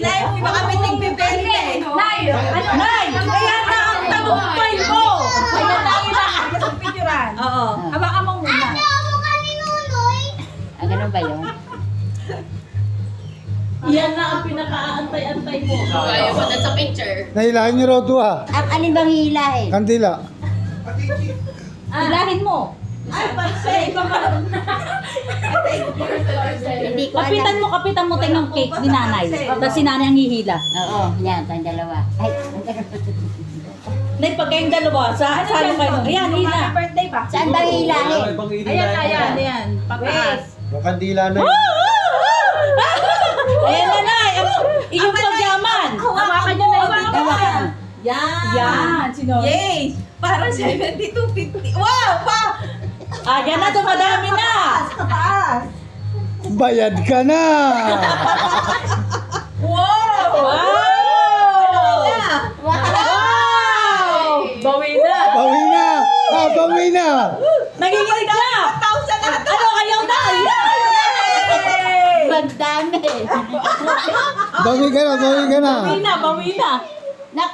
Hilahin mo, baka may nagbibenta eh. Nay! Ano? Nay! Kaya na ang tagumpay mo! Kaya na ilaan. Kasi picturean. Oo. Hawakan mo muna. Ah, ganun ba yun? Yan na ang pinaka-antay-antay mo. Ayaw mo na sa picture. Nahilahin niyo raw to ah. Ang alin bang hihilahin? Kandila. Hilahin mo. Ay, pansay! Hindi ko Kapitan alam. mo tayo ng cake ni nanay. Tapos si nanay ang hihila. Oo, yan, tayong dalawa. Ay, ang dalawa. Nay, pag kayong dalawa, saan kayo? Ayan, hila. Happy birthday ba? Saan bang hihilahin? Ayan. Pataas. Yung kandila na Ayan na, Nay. Iyong pagyaman. Hawakan nyo na yung Hawakan. Yan. Yan, sino? Yay! Parang 72.50. Wow! Wow! Yan na, dumadami na. Sa taas. Bayad ka na! Wow! Wow! Wow! Bawi na. Bawi na! Ah, bawi na! Nanginginig na. 1,000 na ito. Ano kayaw na? Yay! Ang dami. Bawi ka na, bawi ka na! Bawi na, bawi na. Nako,